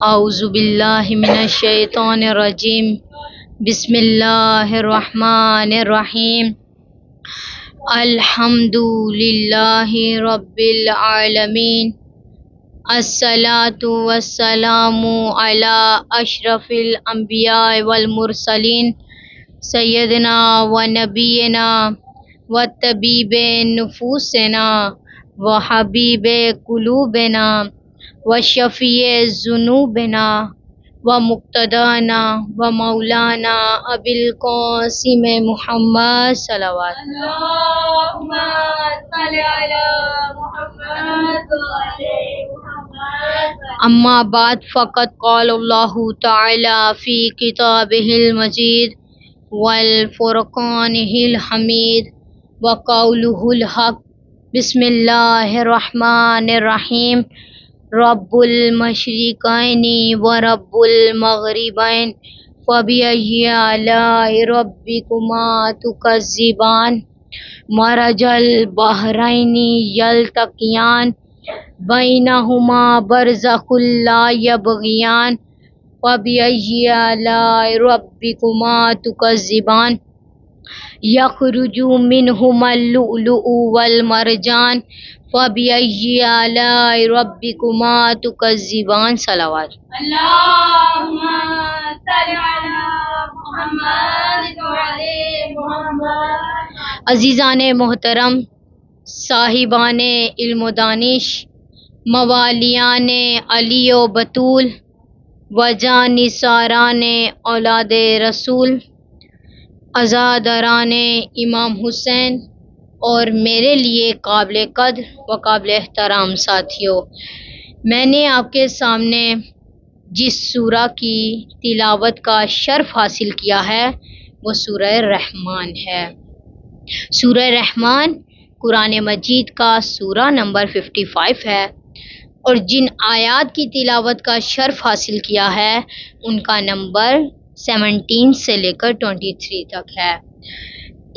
اعوذ باللہ من الشیطان الرجیم بسم اللہ الرحمن الرحیم الحمد للہ رب العالمین الصلاۃ والسلام علی اشرف الانبیاء والمرسلین سیدنا و نبینا و طبیب نفوسنا و حبیب قلوبنا و شفیع ذنوبنا و مقتدانا و مولانا ابی القاسم محمد صلوات اللهم صل على محمد وعلى محمد. اما بعد فقد قال اللہ تعالی فی کتابہ المجید والفرقانہ الحمید وقولہ الحق بسم اللہ الرحمن الرحیم رب المشرقین و رب المغربین فبأی آلاء ربکما تکذبان مرج البحرین یلتقیان بینہما برزخ لا یبغیان فبأی آلاء ربکما تکذبان یخرج منہما اللؤلؤ والمرجان فبأی آلاء ربکما تکذبان صلوات. اللهم صل على محمد وعلى محمد. عزیزان محترم، صاحبان علم و دانش، موالیان علی و بطول و جانثاران اولاد رسول، عزاداران امام حسین اور میرے لیے قابل قدر و قابل احترام ساتھیوں، میں نے آپ کے سامنے جس سورہ کی تلاوت کا شرف حاصل کیا ہے وہ سورہ رحمان ہے. سورہ رحمان قرآن مجید کا سورہ نمبر 55 ہے، اور جن آیات کی تلاوت کا شرف حاصل کیا ہے ان کا نمبر 17 سے لے کر 23 تک ہے.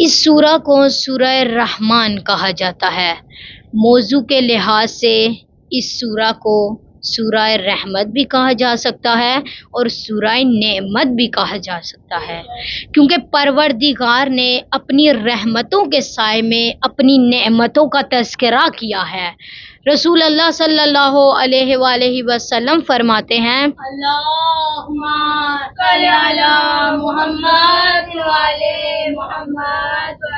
اس سورہ کو سورہ رحمان کہا جاتا ہے. موضوع کے لحاظ سے اس سورہ کو سورہ رحمت بھی کہا جا سکتا ہے اور سورہ نعمت بھی کہا جا سکتا ہے، کیونکہ پروردگار نے اپنی رحمتوں کے سائے میں اپنی نعمتوں کا تذکرہ کیا ہے. رسول اللہ صلی اللہ علیہ وآلہ وسلم فرماتے ہیں اللهم صل على محمد وعلى محمد.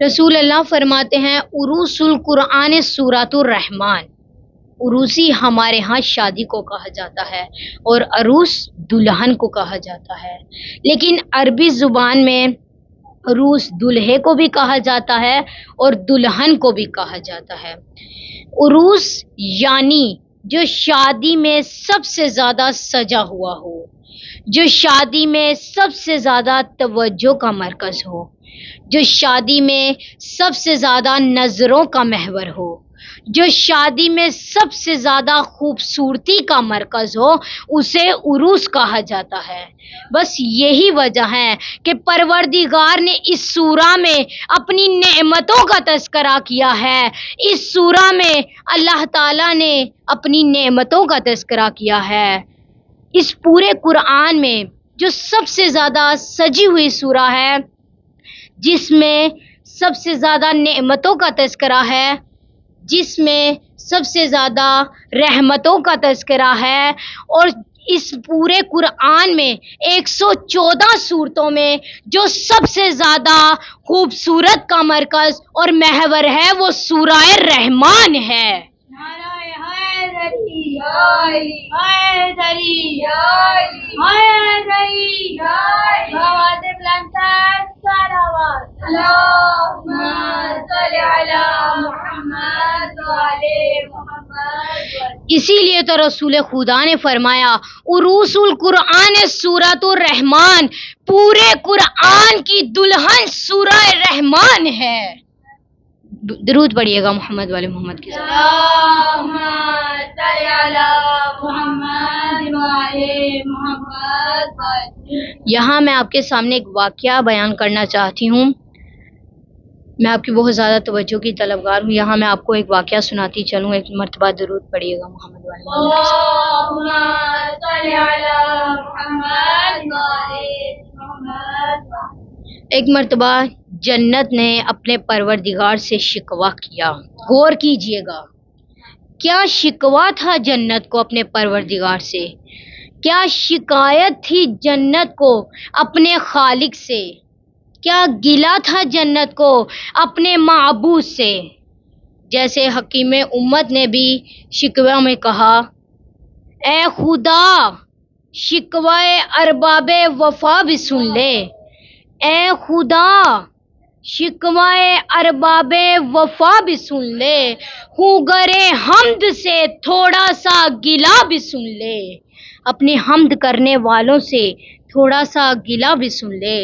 رسول اللہ فرماتے ہیں عروس القرآن سورۃ الرحمان. عروسی ہمارے ہاں شادی کو کہا جاتا ہے اور عروس دلہن کو کہا جاتا ہے، لیکن عربی زبان میں عروس دلہے کو بھی کہا جاتا ہے اور دلہن کو بھی کہا جاتا ہے. عروس یعنی جو شادی میں سب سے زیادہ سجا ہوا ہو، جو شادی میں سب سے زیادہ توجہ کا مرکز ہو، جو شادی میں سب سے زیادہ نظروں کا محور ہو، جو شادی میں سب سے زیادہ خوبصورتی کا مرکز ہو، اسے عروس کہا جاتا ہے. بس یہی وجہ ہے کہ پروردگار نے اس سورہ میں اپنی نعمتوں کا تذکرہ کیا ہے. اس سورہ میں اللہ تعالیٰ نے اپنی نعمتوں کا تذکرہ کیا ہے. اس پورے قرآن میں جو سب سے زیادہ سجی ہوئی سورہ ہے، جس میں سب سے زیادہ نعمتوں کا تذکرہ ہے، جس میں سب سے زیادہ رحمتوں کا تذکرہ ہے، اور اس پورے قرآن میں 114 صورتوں میں جو سب سے زیادہ خوبصورت کا مرکز اور محور ہے وہ سورہ رحمان ہے. نعرہ حیدری یا علی، حیدری یا علی، حیدری یا علی. بابات بلندتر صلوات. اللهم صل على محمد وعلى محمد. اسی لیے تو رسول خدا نے فرمایا عروس القرآن سورۃ الرحمان، پورے قرآن کی دلہن سورہ رحمان ہے. درود پڑھیے گا محمد والے محمد کے ساتھ. اللهم صل على محمد وعلى محمد. یہاں میں آپ کے سامنے ایک واقعہ بیان کرنا چاہتی ہوں. میں آپ کی بہت زیادہ توجہ کی طلبگار ہوں. یہاں میں آپ کو ایک واقعہ سناتی چلوں. ایک مرتبہ درود پڑھیے گا محمد والے اللهم صل على محمد وعلى محمد. ایک مرتبہ جنت نے اپنے پروردگار سے شکوہ کیا. غور کیجئے گا کیا شکوہ تھا جنت کو اپنے پروردگار سے، کیا شکایت تھی جنت کو اپنے خالق سے، کیا گلہ تھا جنت کو اپنے معبود سے. جیسے حکیم امت نے بھی شکوہ میں کہا، اے خدا شکوہ ارباب وفا بھی سن لے، اے خدا شکوہ ارباب وفا بھی سن لے، خوگرے حمد سے تھوڑا سا گلہ بھی سن لے. اپنے حمد کرنے والوں سے تھوڑا سا گلہ بھی سن لے،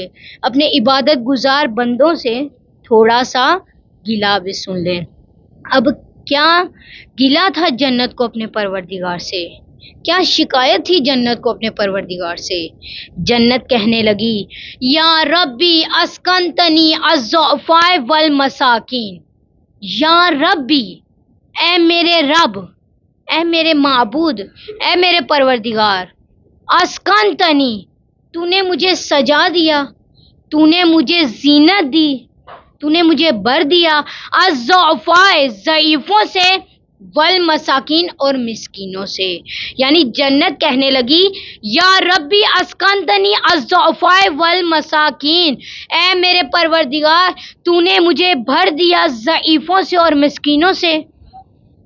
اپنے عبادت گزار بندوں سے تھوڑا سا گلہ بھی سن لے. اب کیا گلہ تھا جنت کو اپنے پروردگار سے، کیا شکایت تھی جنت کو اپنے پروردگار سے. جنت کہنے لگی، یا ربی اسکنتنی الضعفاء والمساکین، یا ربی اے میرے رب، اے میرے معبود، اے میرے پروردگار، اسکنتنی تو نے مجھے سجا دیا، تو نے مجھے زینت دی، تو نے مجھے بر دیا، الضعفاء ضعیفوں سے، والمساکین اور مسکینوں سے. یعنی جنت کہنے لگی، یا ربی اسکنتنی الضعفاء والمساکین، اے میرے پروردگار تو نے مجھے بھر دیا ضعیفوں سے اور مسکینوں سے.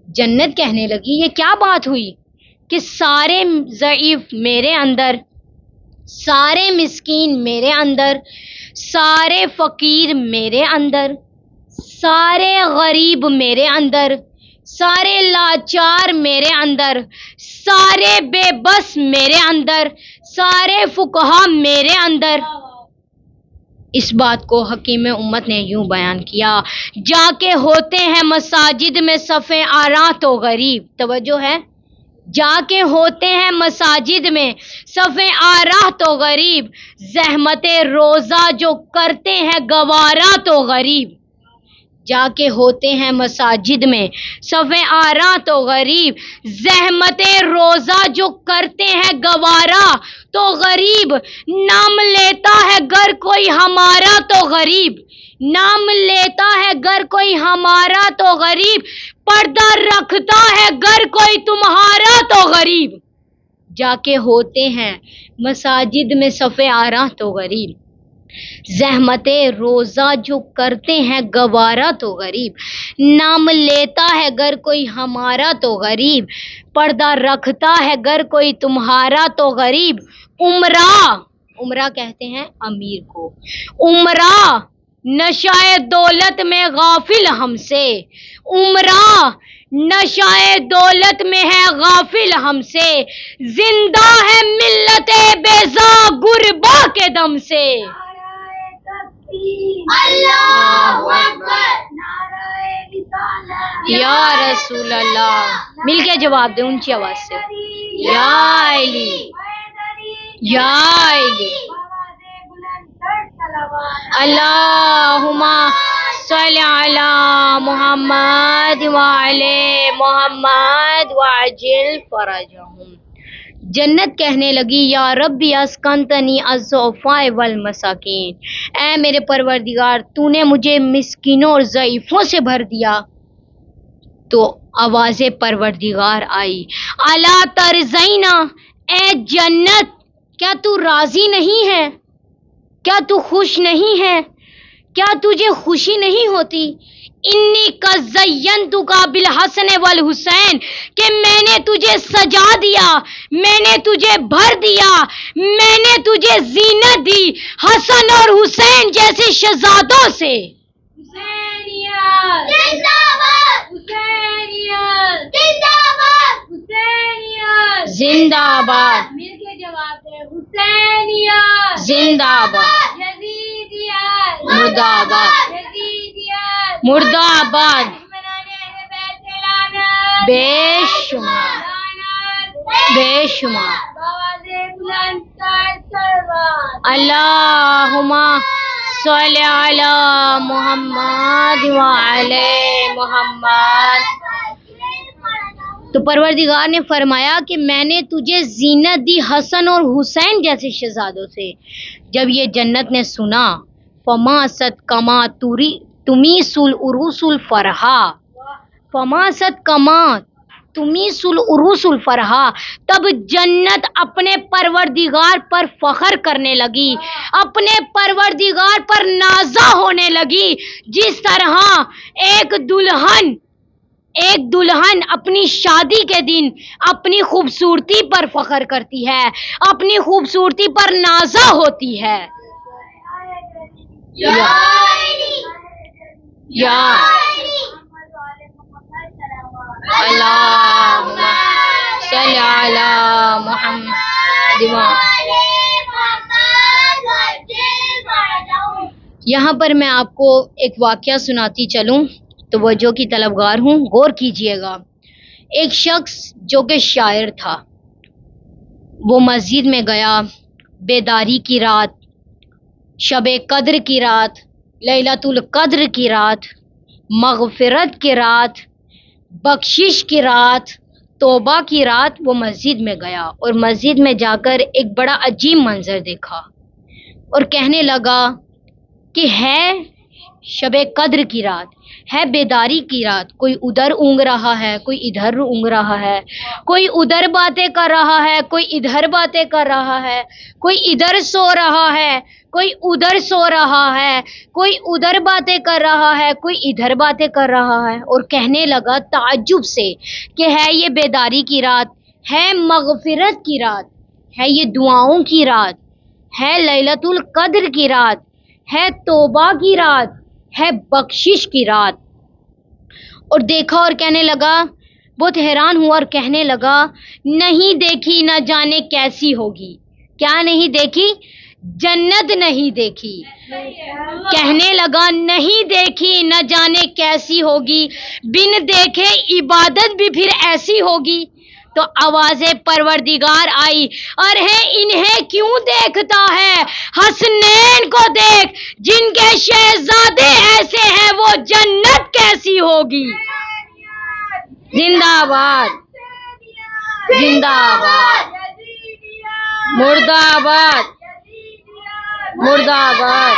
جنت کہنے لگی یہ کیا بات ہوئی کہ سارے ضعیف میرے اندر، سارے مسکین میرے اندر، سارے فقیر میرے اندر، سارے غریب میرے اندر، سارے لاچار میرے اندر، سارے بے بس میرے اندر، سارے فقہا میرے اندر. اس بات کو حکیم امت نے یوں بیان کیا، جا کے ہوتے ہیں مساجد میں صف آراں تو غریب. توجہ ہے، جا کے ہوتے ہیں مساجد میں صف آراں تو غریب، زحمت روزہ جو کرتے ہیں گوارا تو غریب. جا کے ہوتے ہیں مساجد میں صف آراں تو غریب، زحمت روزہ جو کرتے ہیں گوارا تو غریب. نام لیتا ہے گر کوئی ہمارا تو غریب، نام لیتا ہے گر کوئی ہمارا تو غریب، پردہ رکھتا ہے گر کوئی تمہارا تو غریب. جا کے ہوتے ہیں مساجد میں صف آراں تو غریب، زحمت روزہ جو کرتے ہیں گوارا تو غریب، نام لیتا ہے گر کوئی ہمارا تو غریب، پردہ رکھتا ہے گر کوئی تمہارا تو غریب. عمرہ کہتے ہیں امیر کو. عمرہ نشائے دولت میں غافل ہم سے، عمرہ نشائے دولت میں ہے غافل ہم سے، زندہ ہے ملت بیزا غربا کے دم سے. اللہ اکبر، نعرہ رسالت، یا رسول اللہ. مل کے جواب دیں اونچی آواز سے، یا علی، یا علی. اللہم صل علی محمد وعلی محمد وعجل فرجہم. جنت کہنے لگی، یا ربی اسکنتنی الضعفاء والمساکین، اے میرے پروردگار تو نے مجھے مسکینوں اور ضعیفوں سے بھر دیا. تو آواز پروردگار آئی، الا ترضینا، اے جنت کیا تو راضی نہیں ہے، کیا تو خوش نہیں ہے، کیا تجھے خوشی نہیں ہوتی. انی قد زینتک بالحسن والحسین، کہ میں نے تجھے سجا دیا، میں نے تجھے بھر دیا، میں نے تجھے زینت دی حسن اور حسین جیسے شہزادوں سے. حسینیت زندہ باد، حسینیت زندہ باد، حسینیت زندہ باد، مل کے جواب دے، حسینیت زندہ باد، یزیدیت مرد آباد، یزیدیت مرد آباد. دشمنان اہل بیت سے لعنت، بے شمار، لعنت بے شمار. بآواز بلند سر سلوات. اللہم صلی علی محمد وعلی محمد. تو پروردگار نے فرمایا کہ میں نے تجھے زینت دی حسن اور حسین جیسے شہزادوں سے. جب یہ جنت نے سنا فما ست کما تمیس العروس الفرحا، فما ست کما تمیس العروس الفرحا، تب جنت اپنے پروردگار پر فخر کرنے لگی، اپنے پروردگار پر نازا ہونے لگی، جس طرح ایک دلہن اپنی شادی کے دن اپنی خوبصورتی پر فخر کرتی ہے، اپنی خوبصورتی پر نازا ہوتی ہے. یا اللہم صلی علی محمد. یہاں پر میں آپ کو ایک واقعہ سناتی چلوں، توجہ کی طلبگار ہوں، غور کیجئے گا. ایک شخص جو کہ شاعر تھا، وہ مسجد میں گیا، بیداری کی رات، شب قدر کی رات، لیلۃ القدر کی رات، مغفرت کی رات، بخشش کی رات، توبہ کی رات، وہ مسجد میں گیا اور مسجد میں جا کر ایک بڑا عجیب منظر دیکھا اور کہنے لگا کہ ہے شب قدر کی رات، ہے بیداری کی رات، کوئی ادھر اونگ رہا ہے، کوئی ادھر اونگ رہا ہے، کوئی ادھر باتیں کر رہا ہے، کوئی ادھر باتیں کر رہا ہے، کوئی ادھر سو رہا ہے، کوئی ادھر سو رہا ہے، کوئی ادھر باتیں کر رہا ہے، کوئی ادھر باتیں کر رہا ہے. اور کہنے لگا تعجب سے کہ ہے یہ بیداری کی رات، ہے مغفرت کی رات، ہے یہ دعاؤں کی رات، ہے لیلۃ القدر کی رات، ہے توبہ کی رات، ہے بخشش کی رات. اور دیکھا اور کہنے لگا، بہت حیران ہوا اور کہنے لگا نہیں دیکھی نہ جانے کیسی ہوگی. کیا نہیں دیکھی؟ جنت نہیں دیکھی. کہنے لگا نہیں دیکھی نہ جانے کیسی ہوگی، بن دیکھے عبادت بھی پھر ایسی ہوگی. تو آواز پروردگار آئی، ارے انہیں کیوں دیکھتا ہے، حسنین کو دیکھ، جن کے شہزادے ایسے ہیں وہ جنت کیسی ہوگی. زندہ باد، زندہ باد، مردہ آباد، مردہ آباد.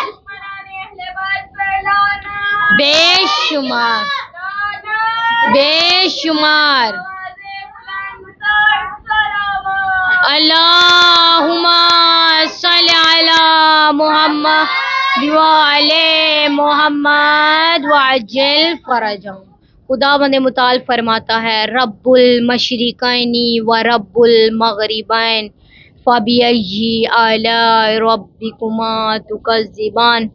بے شمار، بے شمار. اللہم صلی علی محمد وعلی محمد وعجل فرجہم. خدا بند متعال فرماتا ہے رب المشرقین و رب المغربین فبأی آلاء ربکما تکذبان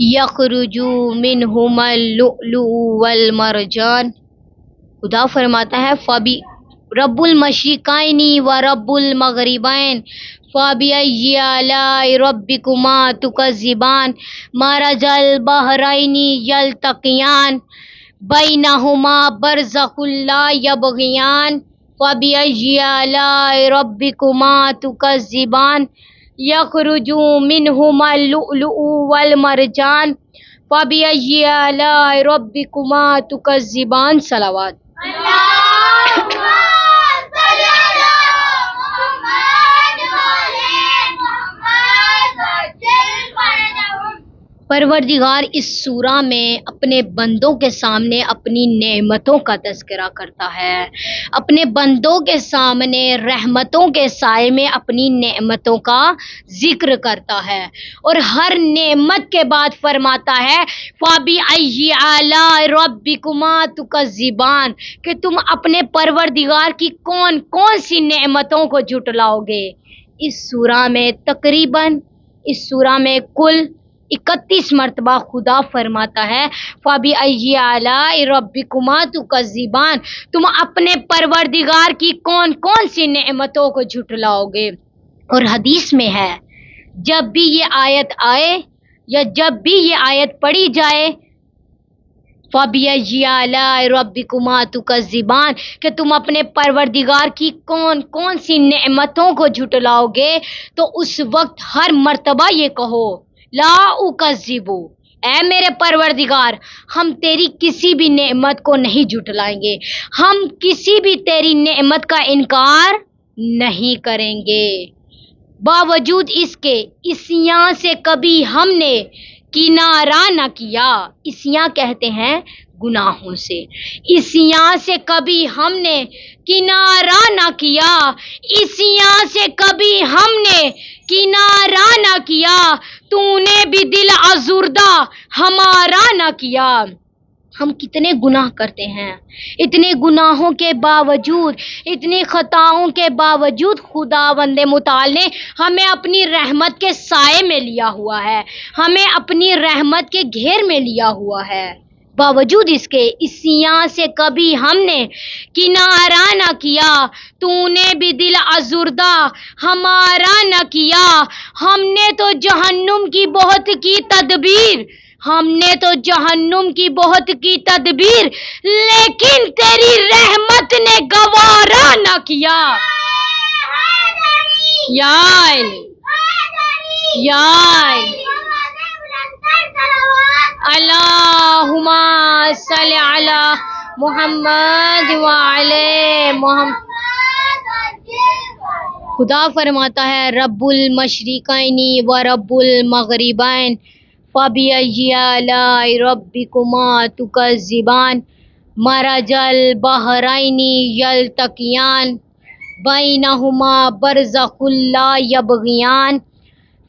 یخرج منہما اللؤلؤ والمرجان. خدا فرماتا ہے رب المشرقین و رب المغربین فبأی آلاء ربکما تکذبان مرج البحرین یلتقیان بینہما برزخ لا یبغیان فبأی آلاء ربکما تکذبان یخرج منہما اللؤلؤ والمرجان فبأی آلاء ربکما تکذبان. صلوات. پروردگار اس سورہ میں اپنے بندوں کے سامنے اپنی نعمتوں کا تذکرہ کرتا ہے، اپنے بندوں کے سامنے رحمتوں کے سائے میں اپنی نعمتوں کا ذکر کرتا ہے اور ہر نعمت کے بعد فرماتا ہے فَبِأَيِّ آلَاءِ رَبِّكُمَا تُكَذِّبَانِ کہ تم اپنے پروردگار کی کون کون سی نعمتوں کو جھٹلاؤ گے. اس سورہ میں تقریباً کل 31 مرتبہ خدا فرماتا ہے فَبِأَيِّ آلَاءِ رَبِّكُمَا تُكَذِّبَانِ تم اپنے پروردگار کی کون کون سی نعمتوں کو جھٹلاؤ گے. اور حدیث میں ہے جب بھی یہ آیت آئے یا جب بھی یہ آیت پڑھی جائے فَبِأَيِّ آلَاءِ رَبِّكُمَا تُكَذِّبَانِ کہ تم اپنے پروردگار کی کون کون سی نعمتوں کو جھٹلاؤ گے، تو اس وقت ہر مرتبہ یہ کہو لا اکذبو، اے میرے پروردگار ہم تیری کسی بھی نعمت کو نہیں جھٹلائیں گے، ہم کسی بھی تیری نعمت کا انکار نہیں کریں گے، باوجود اس کے عصیاں سے کبھی ہم نے کنارہ نہ کیا۔ عصیاں کہتے ہیں گناہوں سے، عصیاں سے کبھی ہم نے کنارہ نہ کیا، عصیاں سے کبھی ہم نے کنارہ نہ کیا، تو نے بھی دل آزردہ ہمارا نہ کیا۔ ہم کتنے گناہ کرتے ہیں، اتنے گناہوں کے باوجود، اتنی خطاؤں کے باوجود خداوند متعال نے ہمیں اپنی رحمت کے سائے میں لیا ہوا ہے، ہمیں اپنی رحمت کے گھیر میں لیا ہوا ہے، باوجود اس کے عصیاں سے کبھی ہم نے کنارہ نہ کیا، تو نے بھی دل آزردہ ہمارا نہ کیا۔ ہم نے تو جہنم کی بہت کی تدبیر، ہم نے تو جہنم کی بہت کی تدبیر، لیکن تیری رحمت نے گوارا نہ کیا۔ یا یا اللہم صلی علی محمد وعلی محمد۔ خدا فرماتا ہے رب المشرقین و رب المغربین فبأی آلاء ربکما تکذبان، مرج البحرین یلتقیان بینہما برزخ لا یبغیان،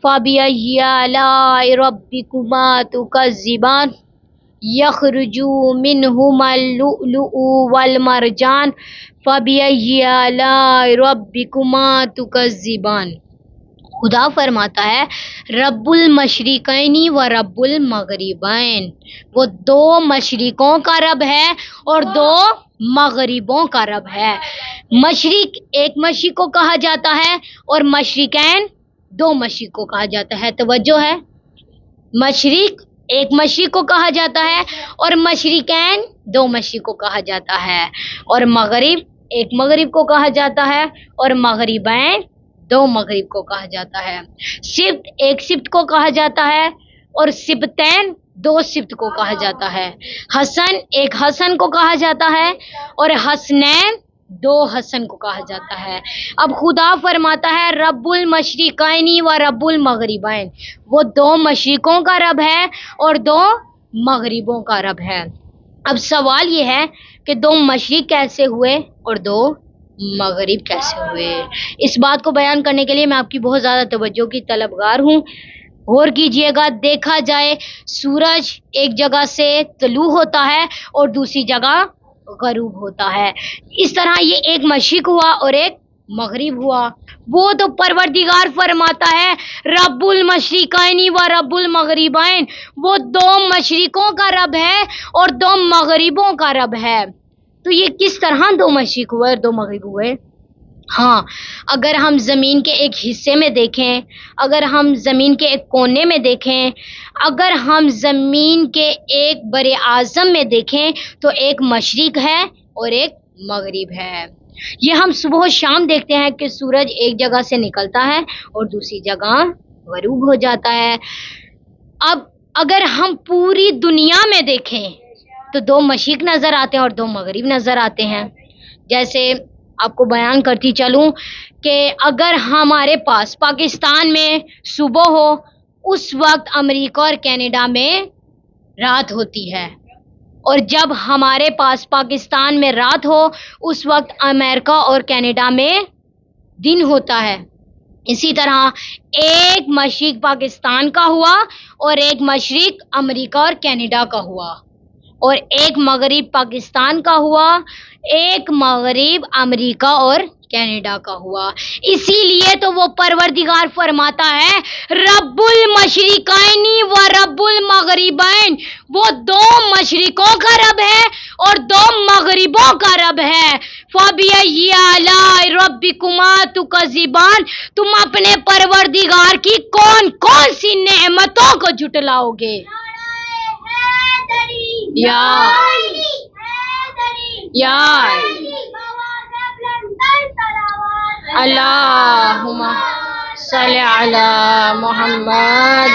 فبأی آلاء ربکما تکذبان، یخرج منہما اللؤلؤ والمرجان، فبأی آلاء ربکما تکذبان۔ خدا فرماتا ہے رب المشرقین و رب المغربین، وہ دو مشرقوں کا رب ہے اور دو مغربوں کا رب ہے۔ مشرق ایک مشرق کو کہا جاتا ہے اور مشرقین دو مشرق کو کہا جاتا ہے۔ توجہ ہے، مشرق ایک مشرق کو کہا جاتا ہے اور مشرقین دو مشرق کو کہا جاتا ہے، اور مغرب ایک مغرب کو کہا جاتا ہے اور مغربین دو مغرب کو کہا جاتا ہے۔ سبت ایک سبت کو کہا جاتا ہے اور سبتین دو سبت کو کہا جاتا ہے۔ حسن ایک حسن کو کہا جاتا ہے اور حسنین دو حسن کو کہا جاتا ہے۔ اب خدا فرماتا ہے رب المشرقین و رب المغربین، وہ دو مشرقوں کا رب ہے اور دو مغربوں کا رب ہے۔ اب سوال یہ ہے کہ دو مشرق کیسے ہوئے اور دو مغرب کیسے ہوئے؟ اس بات کو بیان کرنے کے لیے میں آپ کی بہت زیادہ توجہ کی طلبگار ہوں، غور کیجئے گا۔ دیکھا جائے سورج ایک جگہ سے طلوع ہوتا ہے اور دوسری جگہ غروب ہوتا ہے، اس طرح یہ ایک مشرق ہوا اور ایک مغرب ہوا۔ وہ تو پروردگار فرماتا ہے رب المشرقین و رب المغربین، وہ دو مشرقوں کا رب ہے اور دو مغربوں کا رب ہے۔ تو یہ کس طرح دو مشرق ہوئے اور دو مغرب ہوئے؟ ہاں، اگر ہم زمین کے ایک حصے میں دیکھیں، اگر ہم زمین کے ایک کونے میں دیکھیں، اگر ہم زمین کے ایک بر اعظم میں دیکھیں تو ایک مشرق ہے اور ایک مغرب ہے۔ یہ ہم صبح و شام دیکھتے ہیں کہ سورج ایک جگہ سے نکلتا ہے اور دوسری جگہ غروب ہو جاتا ہے۔ اب اگر ہم پوری دنیا میں دیکھیں تو دو مشرق نظر آتے ہیں اور دو مغرب نظر آتے ہیں۔ جیسے آپ کو بیان کرتی چلوں کہ اگر ہمارے پاس پاکستان میں صبح ہو، اس وقت امریکہ اور کینیڈا میں رات ہوتی ہے، اور جب ہمارے پاس پاکستان میں رات ہو اس وقت امریکہ اور کینیڈا میں دن ہوتا ہے۔ اسی طرح ایک مشرق پاکستان کا ہوا اور ایک مشرق امریکہ اور کینیڈا کا ہوا، اور ایک مغرب پاکستان کا ہوا، ایک مغرب امریکہ اور کینیڈا کا ہوا۔ اسی لیے تو وہ پروردگار فرماتا ہے رب المشرقین و رب المغربین، وہ دو مشرقوں کا رب ہے اور دو مغربوں کا رب ہے۔ فَبِأَيِّ آلَاءِ رَبِّكُمَا تُكَذِّبَانِ، تم اپنے پروردگار کی کون کون سی نعمتوں کو جھٹلاؤ گے؟ یا اللہم صلی علی محمد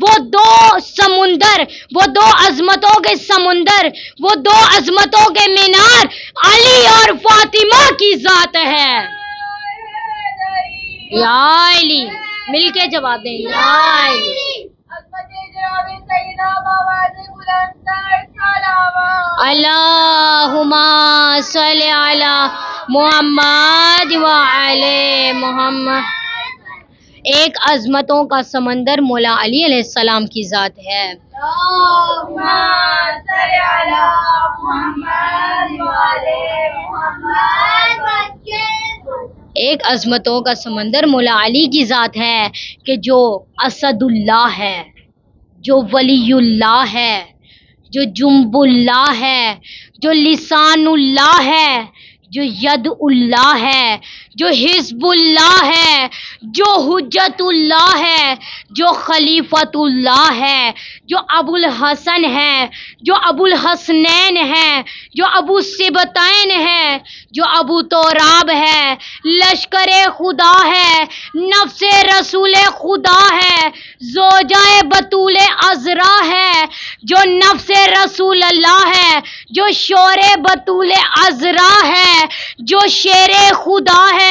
وہ دو سمندر، وہ دو عظمتوں کے سمندر، وہ دو عظمتوں کے مینار علی اور فاطمہ کی ذات ہے۔ یا علی، مل کے جواب دیں، یا علی۔ اللہم صلی علی محمد وعلی محمد۔ ایک عظمتوں کا سمندر مولا علی علیہ السلام کی ذات ہے۔ اللہم صلی علی محمد وعلی محمد۔ ایک عظمتوں کا سمندر مولا علی کی ذات ہے کہ جو اسد اللہ ہے، جو ولی اللہ ہے، جو جنب اللہ ہے، جو لسان اللہ ہے، جو ید اللہ ہے، جو حزب اللہ ہے، جو حجت اللہ ہے، جو خلیفت اللہ ہے، جو ابو الحسن ہے، جو ابو الحسنین ہے، جو ابو السبتین ہے، جو ابو تراب ہے، لشکر خدا ہے، نفس رسول خدا ہے، زوجہ بطول عذرا ہے، جو نفس رسول اللہ ہے، جو شور بطول عذرا ہے، جو شیر خدا ہے،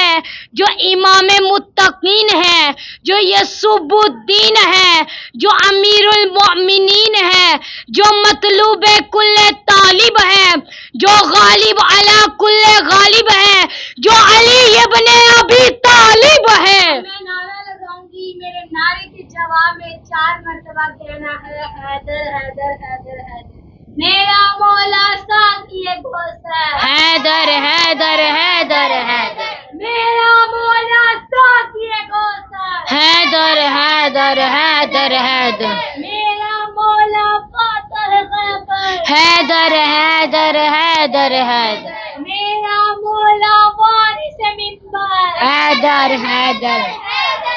جو امام متقین ہے، جو یسوب الدین ہے، جو امیر المؤمنین ہے، جو مطلوب کل طالب ہے، جو غالب علی کل غالب ہے، جو علی ابن ابی طالب ہے۔ میں نعرہ لگاؤں گی، میرے نعرے کے جواب میں 4 مرتبہ کہنا ہے حیدر حیدر حیدر حیدر۔ میرا مولا ساقی کوثر، حیدر حیدر حیدر حیدر، میرا مولا ساقی کوثر، حیدر حیدر حیدر حیدر، میرا مولا فاتح غیبر، حیدر حیدر حیدر حیدر، میرا مولا وارث منبر، حیدر حیدر۔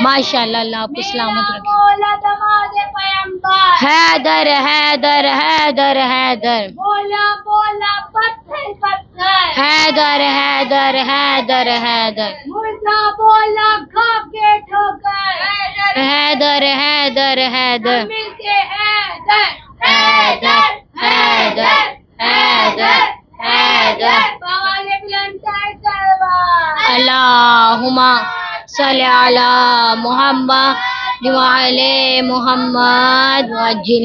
ماشاء اللہ، اللہ آپ کو سلامت رکھے۔ مولا دماد پیمبر، حیدر حیدر حیدر حیدر، مولا مولا پتھر پتھر، حیدر حیدر حیدر حیدر، مرزا بولا کھا کے ٹھوکر، حیدر حیدر حیدر، مل کے حیدر حیدر حیدر حیدر حیدر، بغل بلند تلوار۔ اللہم صلی علی محمد وعلی محمد وعجل۔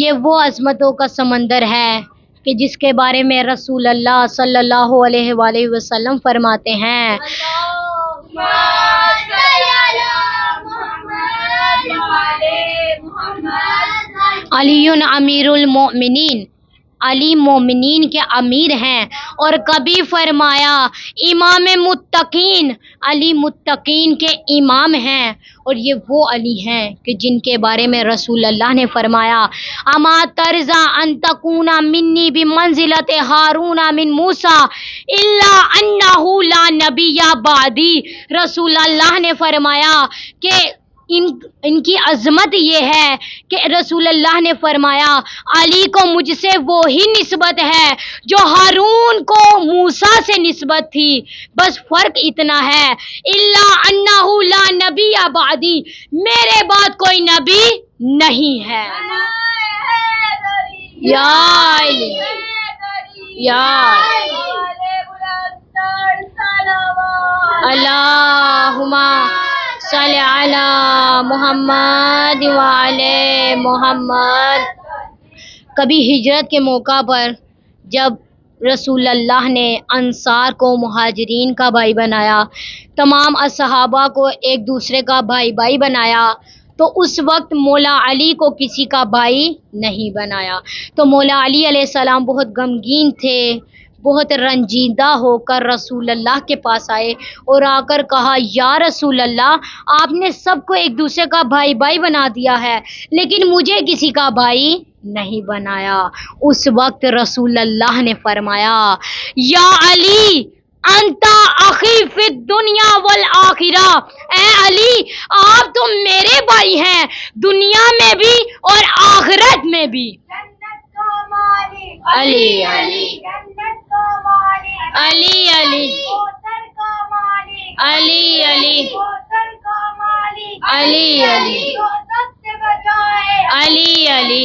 یہ وہ عظمتوں کا سمندر ہے کہ جس کے بارے میں رسول اللہ صلی اللہ علیہ وآلہ وسلم فرماتے ہیں، اللہم صلی علی محمد وعلی محمد۔ علی امیر المؤمنین، علی مومنین کے امیر ہیں۔ اور کبھی فرمایا امام متقین، علی متقین کے امام ہیں۔ اور یہ وہ علی ہیں کہ جن کے بارے میں رسول اللہ نے فرمایا، اما ترضی ان تکون منی بمنزلۃ ہارون من موسیٰ الا انہ لا نبی بعدی۔ رسول اللہ نے فرمایا کہ ان کی عظمت یہ ہے کہ رسول اللہ نے فرمایا علی کو مجھ سے وہی نسبت ہے جو ہارون کو موسیٰ سے نسبت تھی، بس فرق اتنا ہے، الا انہ لا نبی بعدی، میرے بعد کوئی نبی نہیں ہے۔ یا علی، یا اللہم صلی علی محمد وعلی محمد۔ کبھی ہجرت کے موقع پر جب رسول اللہ نے انصار کو مہاجرین کا بھائی بنایا، تمام صحابہ کو ایک دوسرے کا بھائی بھائی بنایا، تو اس وقت مولا علی کو کسی کا بھائی نہیں بنایا۔ تو مولا علی علیہ السلام بہت غمگین تھے، بہت رنجیدہ ہو کر رسول اللہ کے پاس آئے اور آ کر کہا، یا رسول اللہ، آپ نے سب کو ایک دوسرے کا بھائی بھائی بنا دیا ہے، لیکن مجھے کسی کا بھائی نہیں بنایا۔ اس وقت رسول اللہ نے فرمایا، یا علی انت اخی فی الدنیا والآخرہ، اے علی آپ تو میرے بھائی ہیں، دنیا میں بھی اور آخرت میں بھی۔ جنت کا مالک علی علی، جنت کا مالک علی علی، کوثر کا مالک علی علی، کوثر کا مالک علی علی، دوزخ سے بچائے علی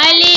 علی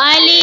علی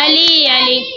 علی علی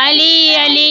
علی علی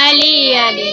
علی علی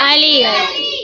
علی علی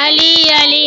علی علی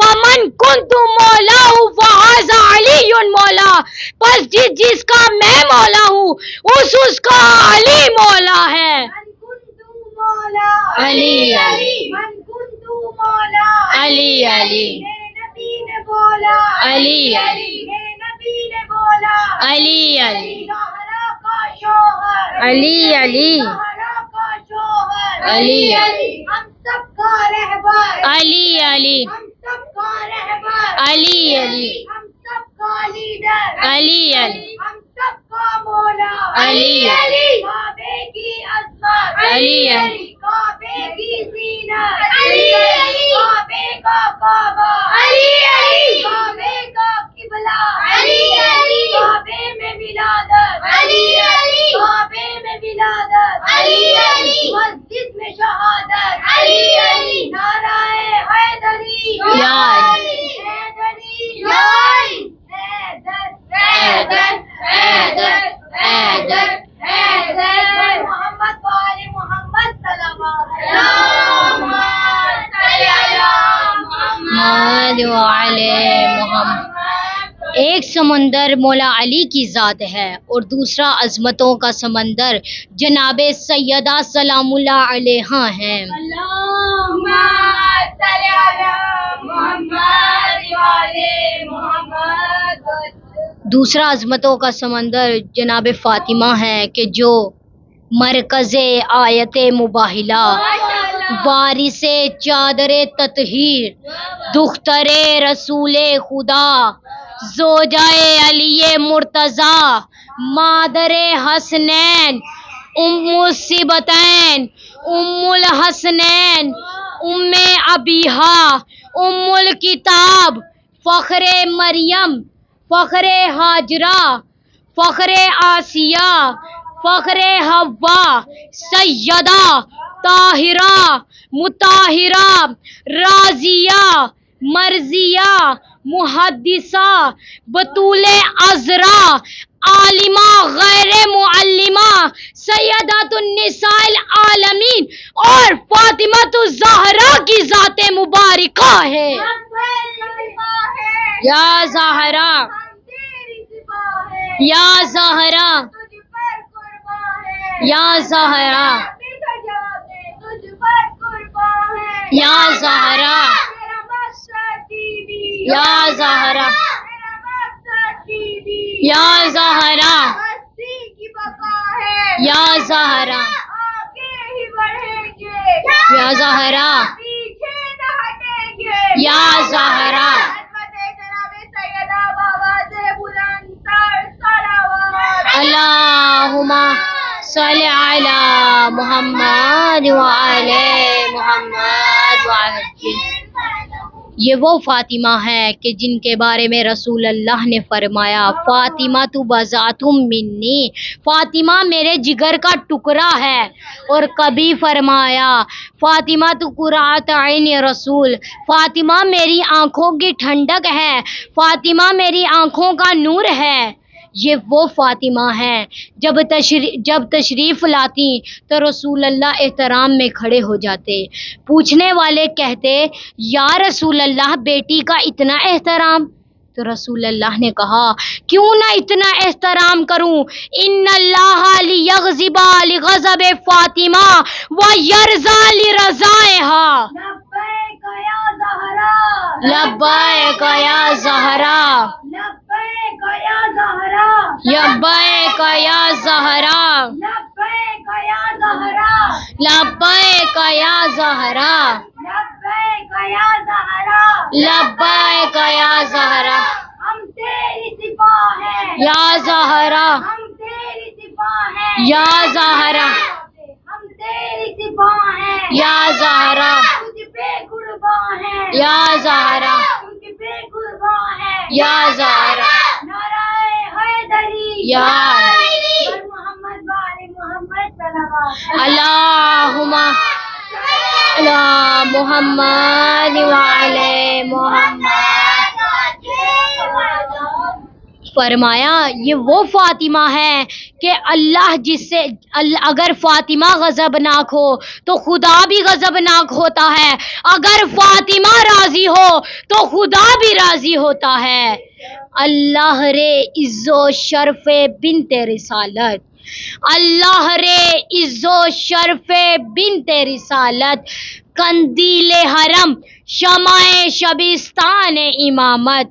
فمن کنت مولا فہذا علی مولا، پس جس کا میں مولا ہوں اس کا علی مولا ہے. من كنت مولا علی علی من كنت مولا علی علی میرے نبی نے بولا علی علی میرے نبی نے بولا علی علی زہرا کا شوہر علی علی زہرا کا شوہر علی علی ہم سب کا رہبر علی علی ہم سب کا رہبر علی علی ہم سب کا لیڈر علی علی ہم سب کا مولا علی علی کعبے کی عظمت علی علی کعبے کی زینت کعبے کا کعبہ کعبے کا قبلہ کعبے میں ولادت کعبے میں ولادت مسجد میں شہادت نعرہ حیدری یا علی حیدری حیدر حیدر حیدر حیدر حیدر محمد وآل محمد صلی اللہ علیہ محمد وعلی محمد. ایک سمندر مولا علی کی ذات ہے اور دوسرا عظمتوں کا سمندر جناب سیدہ سلام اللہ علیہا ہیں. اللہم صلی علی محمد وآل محمد. دوسرا عظمتوں کا سمندر جناب فاطمہ ہے کہ جو مرکز آیت مباہلہ، وارث چادر تطہیر، دختر رسول خدا، زوجائے علی مرتضی، مادر حسنین، ام السبتین، ام الحسنین، ام ابیہا، ام الکتاب، فخر مریم، فخر ہاجرہ، فخر آسیہ، فخر حوا، سیدہ طاہرہ، مطہرہ، راضیہ، مرضیہ، محدثہ، بطول عذرا، عالمہ غیر معلمہ، سیدۃ النساء العالمین اور فاطمہ الزہرا کی ذات مبارکہ ہے. یا زہرا یا زہرا یا زہرا یا زہرا یا زہرا یا زہرا یا زہرا یا زہرا یا زہرا. اللہم صلی علی محمد وعلی محمد وعلی. یہ وہ فاطمہ ہے کہ جن کے بارے میں رسول اللہ نے فرمایا فاطمہ تو بذاتم منی، فاطمہ میرے جگر کا ٹکڑا ہے. اور کبھی فرمایا فاطمہ تو قرۃ عین رسول، فاطمہ میری آنکھوں کی ٹھنڈک ہے، فاطمہ میری آنکھوں کا نور ہے. یہ وہ فاطمہ ہیں جب تشریف لاتی تو رسول اللہ احترام میں کھڑے ہو جاتے. پوچھنے والے کہتے یا رسول اللہ بیٹی کا اتنا احترام؟ تو رسول اللہ نے کہا کیوں نہ اتنا احترام کروں، ان اللہ لیغضب لغضب فاطمہ ویرضى لرضائها. لبیک یا زہرا لبیک یا زہرا لبیک یا زہرا لبیک یا زہرا لبیک یا زہرا لبیک یا زہرا لبیک یا زہرا لبیک یا زہرا. ہم تیری سپاہ ہیں یا زہرا ہم تیری سپاہ ہیں یا زہرا ہم تیری سپاہ ہیں یا زہرا تجھ پہ قربان ہیں یا زہرا تجھ پہ قربان ہیں یا زہرا نعرہ حیدری یا اور محمد وآل محمد صلی اللہ اللہم علی محمد وعلی محمد. فرمایا یہ وہ فاطمہ ہے کہ اللہ اگر فاطمہ غضبناک ہو تو خدا بھی غضبناک ہوتا ہے، اگر فاطمہ راضی ہو تو خدا بھی راضی ہوتا ہے۔ اللہ رے عز و شرف بنت رسالت، اللہ رے عز و شرف بنت رسالت، قندیل حرم شمع شبستان امامت،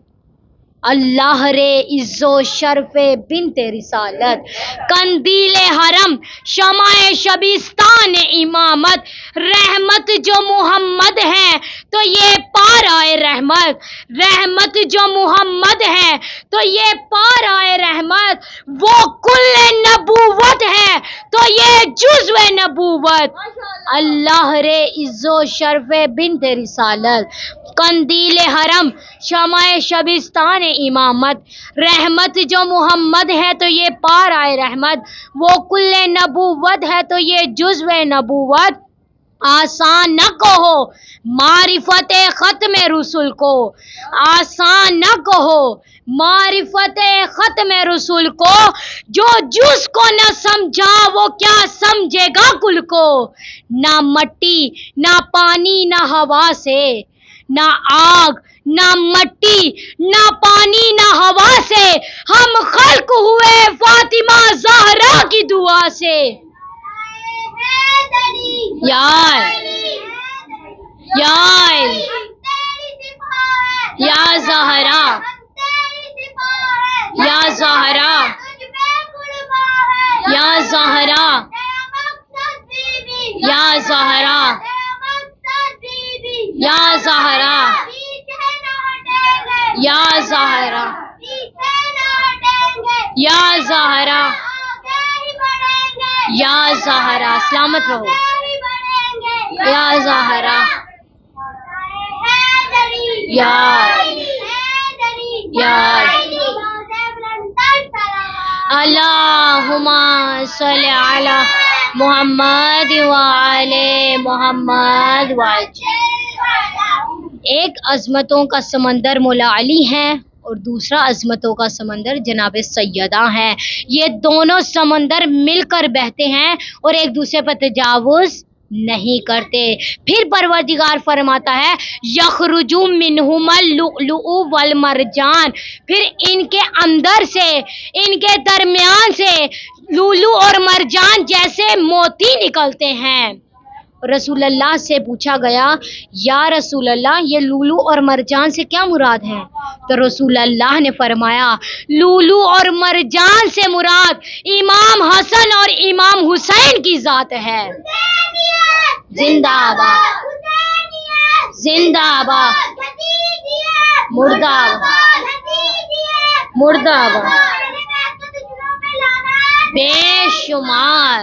اللہ رے عز و شرف بنت رسالت، قندیل حرم شمع شبستان امامت، رحمت جو محمد ہے تو یہ پارائے رحمت، رحمت جو محمد ہے تو یہ پارائے رحمت، وہ کل نبوت ہے تو یہ جزو نبوت، اللہ رے عز و شرف بنت رسالت، قندیل حرم شمع شبستان امامت، رحمت جو محمد ہے تو یہ پارائے رحمت، وہ کل نبوت ہے تو یہ جزو نبوت، آسان نہ کہو معرفت ختم رسول کو، آسان نہ کہو معرفت ختم رسول کو، جو جز کو نہ سمجھا وہ کیا سمجھے گا کل کو، نہ مٹی نہ پانی نہ ہوا سے، نہ آگ نہ مٹی نہ پانی نہ ہوا سے، ہم خلق ہوئے فاطمہ زہرا کی دعا سے، یا یا زہرا یا زہرا یا زہرا یا زہرا یا زہرا یا زہرا یا زہرا یا زہرا، سلامت رہو یا زہرا، یا اللہم صلی علی محمد وعلی محمد وعجل۔ ایک عظمتوں کا سمندر مولا علی ہے اور دوسرا عظمتوں کا سمندر جناب سیدہ ہے، یہ دونوں سمندر مل کر بہتے ہیں اور ایک دوسرے پر تجاوز نہیں کرتے۔ پھر پروردگار فرماتا ہے یخرج منہما اللؤلؤ والمرجان، پھر ان کے اندر سے، ان کے درمیان سے لولو اور مرجان جیسے موتی نکلتے ہیں۔ رسول اللہ سے پوچھا گیا یا رسول اللہ یہ لولو اور مرجان سے کیا مراد ہے؟ تو رسول اللہ نے فرمایا لولو اور مرجان سے مراد امام حسن اور امام حسین کی ذات ہے۔ زندہ آباد، زندہ آباد، مردہ آباد، مردہ آباد، بے شمار،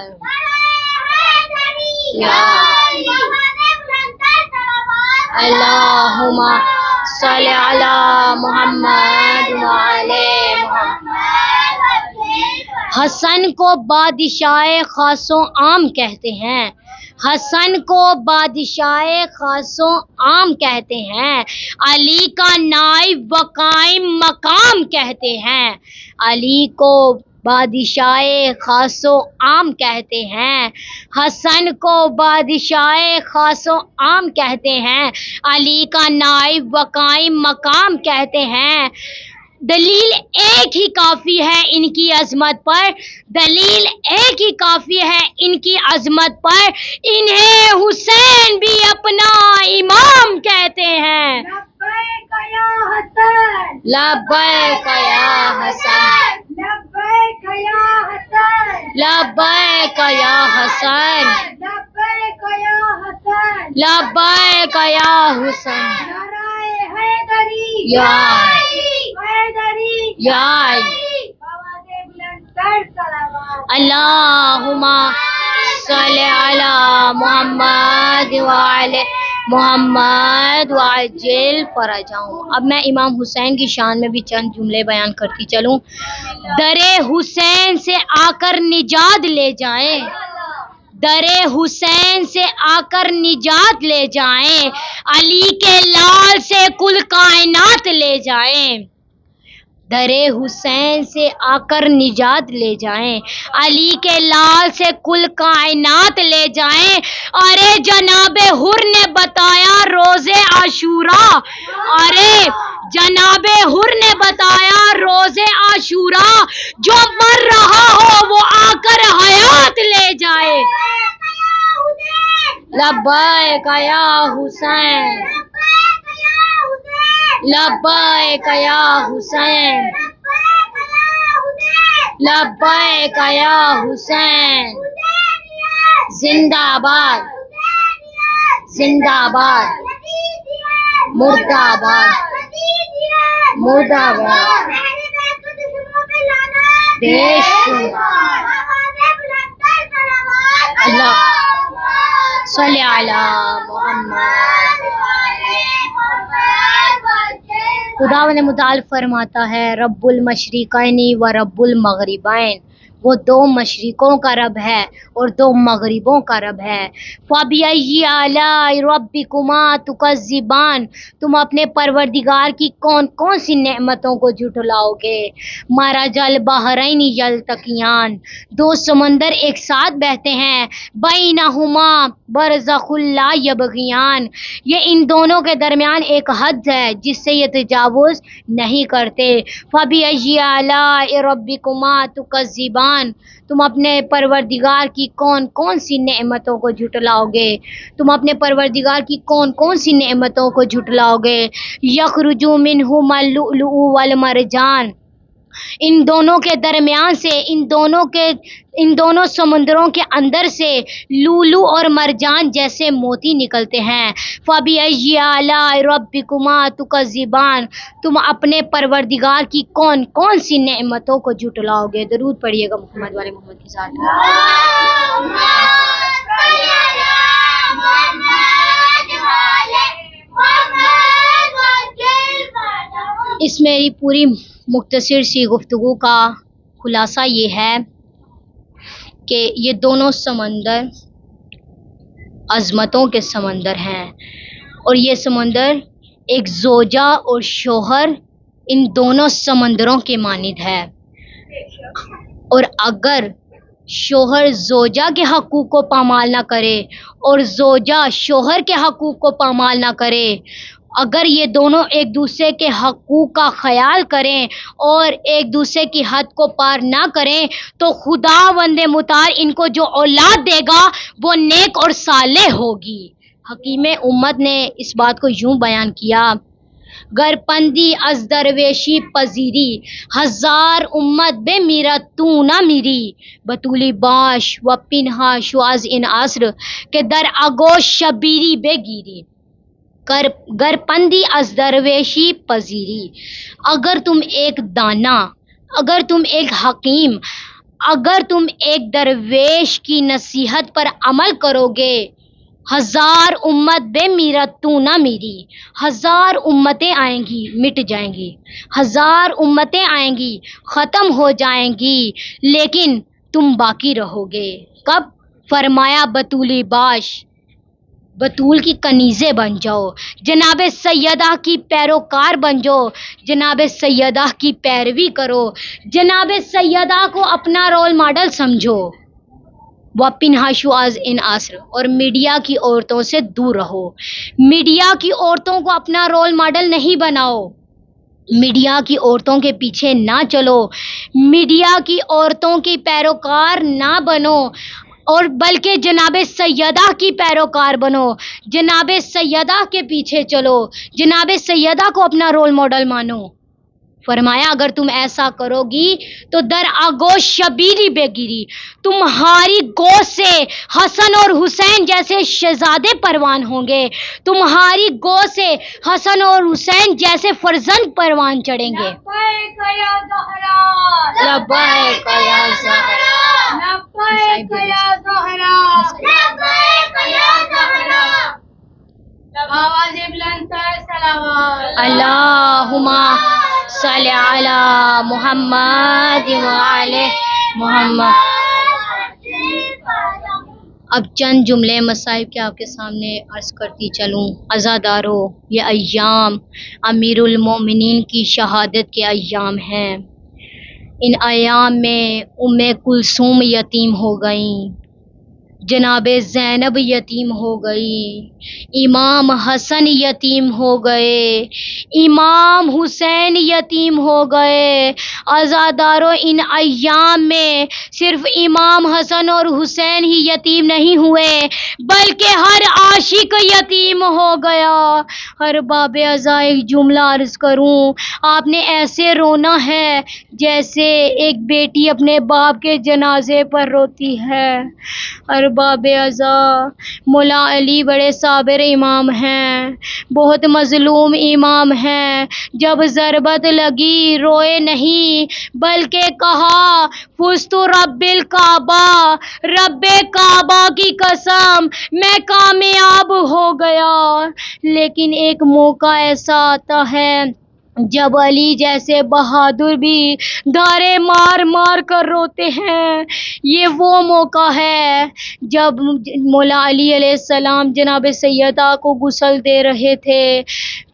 اللہم صلی علی محمد وعلی محمد۔ حسن کو بادشاہ خاص و عام کہتے ہیں، حسن کو بادشاہ خاص و عام کہتے ہیں، علی کا نائب و قائم مقام کہتے ہیں، علی کو بادشاہ خاص و عام کہتے ہیں، حسن کو بادشاہ خاص و عام کہتے ہیں، علی کا نائب و قائم مقام کہتے ہیں۔ دلیل ایک ہی کافی ہے ان کی عظمت پر، دلیل ایک ہی کافی ہے ان کی عظمت پر، انہیں حسین بھی اپنا امام کہتے ہیں۔ لبیک یا حسن، لبیک یا حسن، لبیک یا حسن، لبیک یا حسن، لبیک یا حسن، لبیک یا حسن، نعرہ حیدری یا اللہم صلی علی محمد وعلی محمد وعجل فرجہم۔ اب میں امام حسین کی شان میں بھی چند جملے بیان کرتی چلوں۔ در حسین سے آ کر نجات لے جائیں، در حسین سے آ کر نجات لے جائیں، علی کے لال سے کل کائنات لے جائیں، درے حسین سے آ کر نجات لے جائیں، علی کے لال سے کل کائنات لے جائیں۔ ارے جناب حر نے بتایا روز عاشورا، ارے جناب حر نے بتایا روز عاشورا، جو مر رہا ہو وہ آ کر حیات لے جائے۔ لبیک یا حسین، لبیک یا حسین، لبیک یا حسین، زندہ باد، زندہ باد، مرد آباد، مرد آباد، دیش اللہ صلی علی محمد۔ خداوند متعال فرماتا ہے رب المشرقین و رب المغربین، وہ دو مشرقوں کا رب ہے اور دو مغربوں کا رب ہے۔ فَبِأَيِّ آلَاءِ رَبِّكُمَا تُكَذِّبَانِ، تم اپنے پروردگار کی کون کون سی نعمتوں کو جھٹلاؤ گے۔ مَرَجَ الْبَحْرَيْنِ يَلْتَقِيَانِ، دو سمندر ایک ساتھ بہتے ہیں۔ بَيْنَهُمَا بَرْزَخٌ لَا يَبْغِيَانِ، یہ ان دونوں کے درمیان ایک حد ہے جس سے یہ تجاوز نہیں کرتے۔ فَبِأَيِّ آلَاءِ رَبِّكُمَا تُكَذِّبَانِ، تم اپنے پروردگار کی کون کون سی نعمتوں کو جھٹلاؤ گے، تم اپنے پروردگار کی کون کون سی نعمتوں کو جھٹلاؤ گے۔ یخرج منہما اللؤلؤ والمرجان، ان دونوں کے درمیان سے، ان دونوں سمندروں کے اندر سے لولو اور مرجان جیسے موتی نکلتے ہیں۔ فَبِأَيِّ آلَاءِ رَبِّكُمَا تُكَذِّبَانِ، تم اپنے پروردگار کی کون کون سی نعمتوں کو جھٹلاؤ گے۔ درود پڑھیے گا محمد والے محمد کے ساتھ۔ اس میری پوری مختصر سی گفتگو کا خلاصہ یہ ہے کہ یہ دونوں سمندر عظمتوں کے سمندر ہیں، اور یہ سمندر ایک زوجہ اور شوہر ان دونوں سمندروں کے مانند ہے، اور اگر شوہر زوجہ کے حقوق کو پامال نہ کرے اور زوجہ شوہر کے حقوق کو پامال نہ کرے، اگر یہ دونوں ایک دوسرے کے حقوق کا خیال کریں اور ایک دوسرے کی حد کو پار نہ کریں، تو خداوند متعال ان کو جو اولاد دے گا وہ نیک اور صالح ہوگی۔ حکیم امت نے اس بات کو یوں بیان کیا، گر پندی از درویشی پذیری، ہزار امت بے میرا تو نہ میری، بطولی باش و پنہا شو از ان عصر کہ در اگوش شبیری بے گیری۔ گر پندی از درویشی پذیری، اگر تم ایک دانا، اگر تم ایک حکیم، اگر تم ایک درویش کی نصیحت پر عمل کرو گے، ہزار امت بے میرا تو نہ میری، ہزار امتیں آئیں گی مٹ جائیں گی، ہزار امتیں آئیں گی ختم ہو جائیں گی، لیکن تم باقی رہو گے۔ کب؟ فرمایا بطولی باش، بطول کی کنیزیں بن جاؤ، جناب سیدہ کی پیروکار بن جاؤ، جناب سیدہ کی پیروی کرو، جناب سیدہ کو اپنا رول ماڈل سمجھو۔ وَپِنْہا شُعَاذ اِنْ عَصْر، اور میڈیا کی عورتوں سے دور رہو۔ میڈیا کی عورتوں کو اپنا رول ماڈل نہیں بناؤ، میڈیا کی عورتوں کے پیچھے نہ چلو، میڈیا کی عورتوں کی پیروکار نہ بنو، اور بلکہ جناب سیدہ کی پیروکار بنو، جناب سیدہ کے پیچھے چلو، جناب سیدہ کو اپنا رول ماڈل مانو۔ فرمایا اگر تم ایسا کرو گی تو در آگوش شبیری بے گیری، تمہاری گوشت سے حسن اور حسین جیسے شہزادے پروان ہوں گے، تمہاری گوشت سے حسن اور حسین جیسے فرزند پروان چڑھیں گے۔ لبیک یا زہرا، لبیک یا زہرا، لبیک یا زہرا، لبیک یا زہرا، آواز بلند ہے صلوات۔ اللہم صلی علی محمد وعلی محمد۔ اب چند جملے مصائب کے آپ کے سامنے عرض کرتی چلوں. عزادارو، یہ ایام امیر المومنین کی شہادت کے ایام ہیں. ان ایام میں کلثوم یتیم ہو گئیں، جناب زینب یتیم ہو گئی، امام حسن یتیم ہو گئے، امام حسین یتیم ہو گئے. عزادارو، ان ایام میں صرف امام حسن اور حسین ہی یتیم نہیں ہوئے بلکہ ہر عاشق یتیم ہو گیا. ہر باب ازا ایک جملہ عرض کروں، آپ نے ایسے رونا ہے جیسے ایک بیٹی اپنے باپ کے جنازے پر روتی ہے. ارباب ازا، مولا علی بڑے صابر امام ہیں، بہت مظلوم امام ہیں. جب ضربت لگی روئے نہیں بلکہ کہا فزت رب الکعبہ، رب کعبہ کی قسم میں کامیاب ہو گیا. لیکن ایک موقع ایسا آتا ہے جب علی جیسے بہادر بھی دھارے مار مار کر روتے ہیں. یہ وہ موقع ہے جب مولا علی علیہ السلام جناب سیدہ کو غسل دے رہے تھے،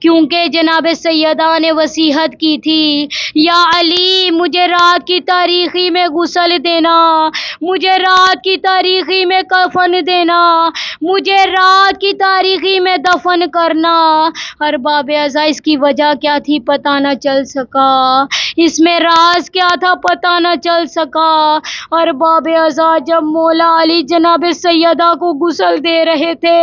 کیونکہ جناب سیدہ نے وصیت کی تھی یا علی مجھے رات کی تاریکی میں غسل دینا، مجھے رات کی تاریکی میں کفن دینا، مجھے رات کی تاریکی میں دفن کرنا. ارباب ازا، اس کی وجہ کیا تھی پتہ نہ چل سکا، اس میں راز کیا تھا پتہ نہ چل سکا. ارباب ازا، جب مولا علی جناب سیدہ کو غسل دے رہے تھے،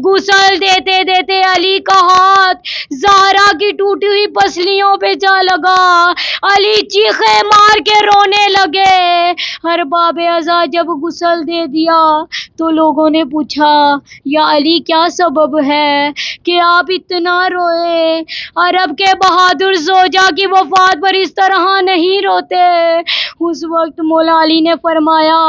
غسل دیتے دیتے علی کا ہاتھ زہرا کی ٹوٹی ہوئی پسلیوں پہ جا لگا. علی چیخے مار کے رونے لگے. ارباب ازا، جب غسل دے دیا تو لوگوں نے پوچھا یا علی کیا سبب ہے کہ آپ اتنا روئے؟ عرب کے بہادر زوجہ کی وفات پر اس طرح نہیں روتے. اس وقت مولا علی نے فرمایا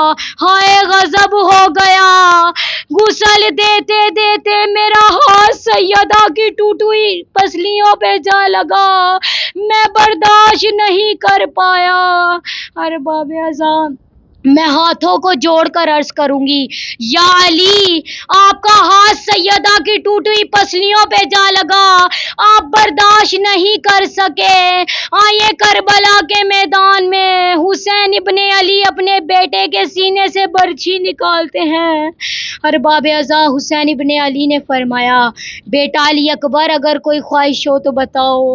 ہائے غضب ہو گیا، غسل دیتے دیتے میرا ہاتھ سیدہ کی ٹوٹی ہوئی پسلیوں پہ جا لگا، میں برداشت نہیں کر پایا. ارباب ازا، میں ہاتھوں کو جوڑ کر عرض کروں گی یا علی، آپ کا ہاتھ سیدہ کی ٹوٹی ہوئی پسلیوں پہ جا لگا، آپ برداشت نہیں کر سکے. آئیے کربلا کے میدان میں حسین ابن علی اپنے بیٹے کے سینے سے برچھی نکالتے ہیں. ارباب ازا، حسین ابن علی نے فرمایا بیٹا علی اکبر، اگر کوئی خواہش ہو تو بتاؤ.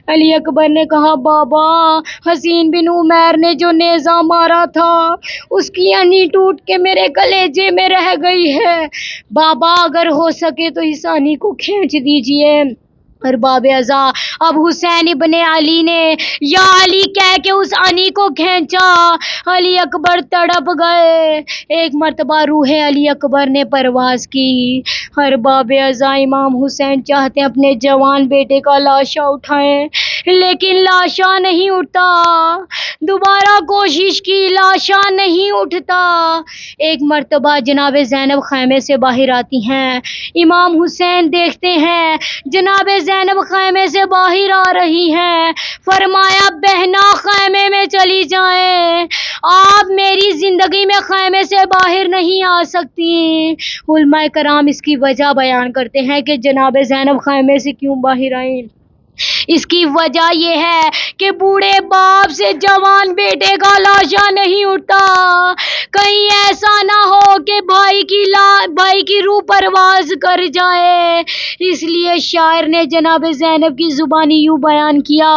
علی اکبر نے کہا بابا، حسین بن عمیر نے جو نیزہ مارا تھا اس کی انی ٹوٹ کے میرے کلیجے میں رہ گئی ہے. بابا اگر ہو سکے تو اس انی کو کھینچ دیجئے. ارباب ازا، اب حسین ابن علی نے یا علی کہہ کے اس انی کو کھینچا. علی اکبر تڑپ گئے. ایک مرتبہ روح علی اکبر نے پرواز کی. ارباب ازا، امام حسین چاہتے اپنے جوان بیٹے کا لاشا اٹھائیں لیکن لاشا نہیں اٹھتا. دوبارہ کوشش کی، لاشا نہیں اٹھتا. ایک مرتبہ جناب زینب خیمے سے باہر آتی ہیں. امام حسین دیکھتے ہیں جناب زینب خیمے سے باہر آ رہی ہیں. فرمایا بہنا خیمے میں چلی جائیں، آپ میری زندگی میں خیمے سے باہر نہیں آ سکتی. علماء کرام اس کی وجہ بیان کرتے ہیں کہ جناب زینب خیمے سے کیوں باہر آئیں. اس کی وجہ یہ ہے کہ بوڑھے باپ سے جوان بیٹے کا لاشا نہیں اٹھتا. کہیں ایسا نہ ہو کہ بھائی کی روح پرواز کر جائے. اس لیے شاعر نے جناب زینب کی زبانی یوں بیان کیا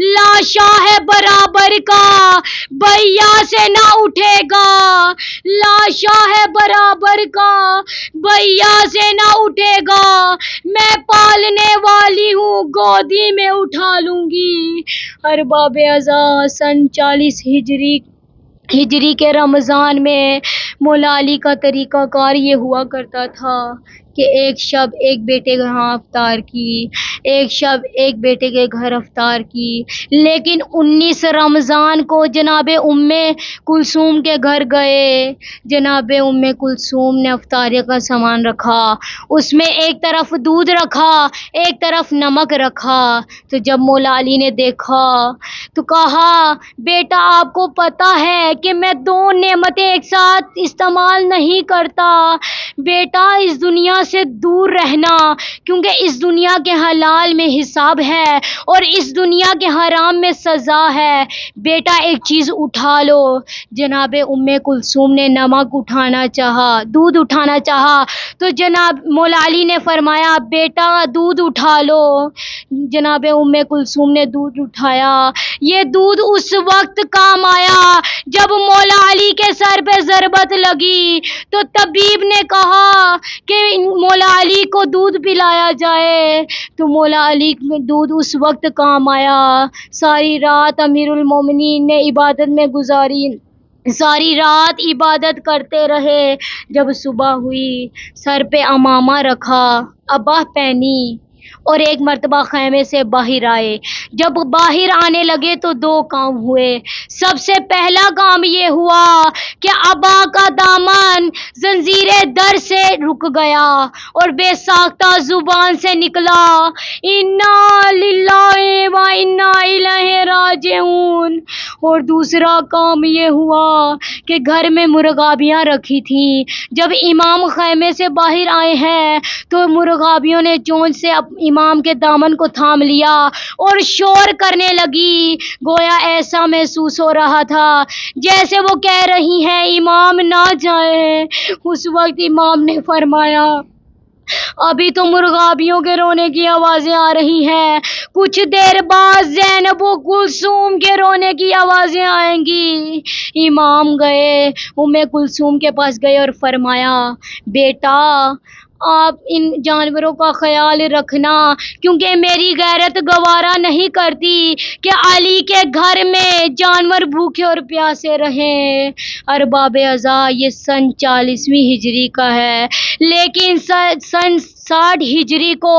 لاشا ہے برابر کا بھیا سے نہ اٹھے گا، لاشا ہے برابر کا بھیا سے نہ اٹھے گا، میں پالنے والی ہوں گودی میں اٹھا لوں گی. ارباب ازا، سن 40 ہجری کے رمضان میں مولا علی کا طریقہ کار یہ ہوا کرتا تھا کہ ایک شب ایک بیٹے کے ہاں افطار کی، ایک شب ایک بیٹے کے گھر افطار کی، لیکن 19 رمضان کو جناب ام کلثوم کے گھر گئے۔ جناب ام کلثوم نے افطاری کا سامان رکھا، اس میں ایک طرف دودھ رکھا، ایک طرف نمک رکھا۔ تو جب مولا علی نے دیکھا تو کہا بیٹا آپ کو پتہ ہے کہ میں 2 نعمتیں ایک ساتھ استعمال نہیں کرتا، بیٹا اس دنیا سے دور رہنا، کیونکہ اس دنیا کے حلال میں حساب ہے اور اس دنیا کے حرام میں سزا ہے، بیٹا ایک چیز اٹھا لو۔ جناب ام کلثوم نے نمک اٹھانا چاہا، دودھ اٹھانا چاہا، تو جناب مولا علی نے فرمایا بیٹا دودھ اٹھا لو۔ جناب ام کلثوم نے دودھ اٹھایا۔ یہ دودھ اس وقت کام آیا جب مولا علی کے سر پہ ضربت لگی تو طبیب نے کہا کہ مولا علی کو دودھ پلایا جائے، تو مولا علی میں دودھ اس وقت کام آیا۔ ساری رات امیر المومنین نے عبادت میں گزاری، ساری رات عبادت کرتے رہے۔ جب صبح ہوئی سر پہ عمامہ رکھا، عبا پہنی اور ایک مرتبہ خیمے سے باہر آئے۔ جب باہر آنے لگے تو 2 کام ہوئے۔ سب سے پہلا کام یہ ہوا کہ عبا کا دامن زنجیر در سے رک گیا اور بے ساختہ زبان سے نکلا انا للہ و انا الیہ راجعون۔ اور دوسرا کام یہ ہوا کہ گھر میں مرغابیاں رکھی تھیں، جب امام خیمے سے باہر آئے ہیں تو مرغابیوں نے چونچ سے امام کے دامن کو تھام لیا اور شور کرنے لگی، گویا ایسا محسوس ہو رہا تھا جیسے وہ کہہ رہی ہیں امام نہ جائیں۔ اس وقت امام نے فرمایا ابھی تو مرغابیوں کے رونے کی آوازیں آ رہی ہیں، کچھ دیر بعد زینب و کلثوم کے رونے کی آوازیں آئیں گی۔ امام گئے، ام کلثوم کے پاس گئے اور فرمایا بیٹا آپ ان جانوروں کا خیال رکھنا، کیونکہ میری غیرت گوارا نہیں کرتی کہ علی کے گھر میں جانور بھوکے اور پیاسے رہیں۔ ارباب ازا یہ سن 40ویں ہجری کا ہے، لیکن سن 60 ہجری کو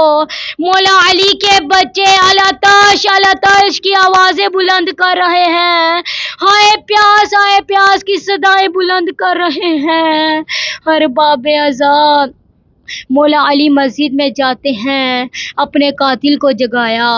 مولا علی کے بچے الاتش کی آوازیں بلند کر رہے ہیں، ہائے پیاس کی صدائیں بلند کر رہے ہیں۔ ارباب ازا مولا علی مسجد میں جاتے ہیں، اپنے قاتل کو جگایا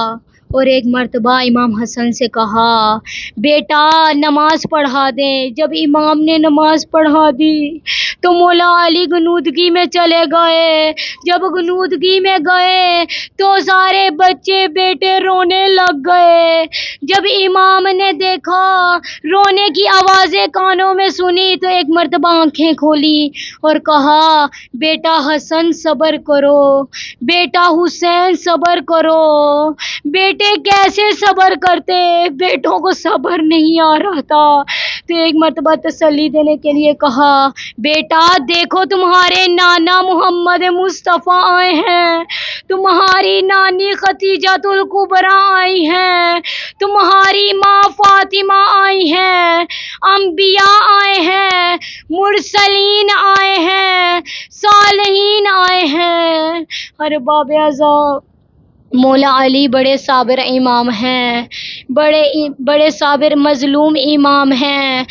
اور ایک مرتبہ امام حسن سے کہا بیٹا نماز پڑھا دیں۔ جب امام نے نماز پڑھا دی تو مولا علی غنودگی میں چلے گئے۔ جب غنودگی میں گئے تو سارے بچے بیٹے رونے لگ گئے۔ جب امام نے دیکھا رونے کی آوازیں کانوں میں سنی تو ایک مرتبہ آنکھیں کھولی اور کہا بیٹا حسن صبر کرو، بیٹا حسین صبر کرو۔ بیٹے کیسے صبر کرتے، بیٹوں کو صبر نہیں آ رہا تھا۔ تو ایک مرتبہ تسلی دینے کے لیے کہا بیٹا دیکھو تمہارے نانا محمد مصطفیٰ آئے ہیں، تمہاری نانی ختیجۃ الکبریٰ آئی ہیں، تمہاری ماں فاطمہ آئی ہیں، انبیاء آئے ہیں، مرسلین آئے ہیں، صالحین آئے ہیں۔ ارباب ازا مولا علی بڑے صابر امام ہیں، بڑے صابر مظلوم امام ہیں۔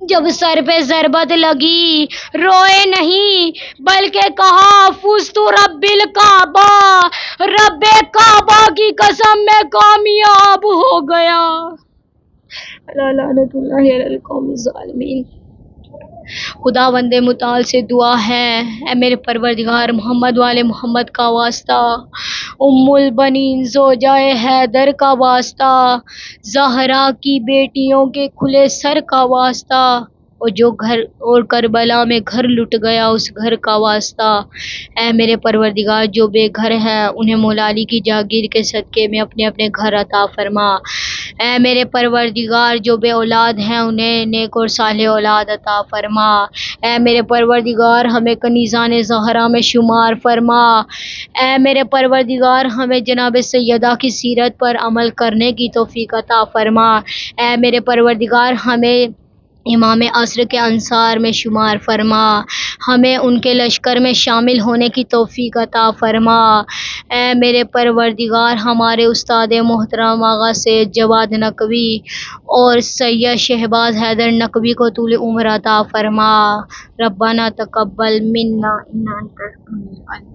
جب سر پہ ضربت لگی روئے نہیں بلکہ کہا فزت رب الکعبہ، رب کعبہ کی قسم میں کامیاب ہو گیا۔ لعنت اللہ علی القوم الظالمین۔ خداوند متعال سے دعا ہے اے میرے پروردگار محمد والے محمد کا واسطہ، ام البنین زوجہ حیدر کا واسطہ، زہرا کی بیٹیوں کے کھلے سر کا واسطہ، اور جو گھر اور کربلا میں گھر لٹ گیا اس گھر کا واسطہ، اے میرے پروردگار جو بے گھر ہے انہیں مولا علی کی جاگیر کے صدقے میں اپنے اپنے گھر عطا فرما۔ اے میرے پروردگار جو بے اولاد ہیں انہیں نیک اور صالح اولاد عطا فرما۔ اے میرے پروردگار ہمیں کنیزان زہرا میں شمار فرما۔ اے میرے پروردگار ہمیں جناب سیدہ کی سیرت پر عمل کرنے کی توفیق عطا فرما۔ اے میرے پروردگار ہمیں امام عصر کے انصار میں شمار فرما، ہمیں ان کے لشکر میں شامل ہونے کی توفیق عطا فرما۔ اے میرے پروردگار، ہمارے استاد محترم آغا سید جواد نقوی اور سید شہباز حیدر نقوی کو طول عمر عطا فرما۔ ربنا تقبل منا انک انت السمیع العلیم۔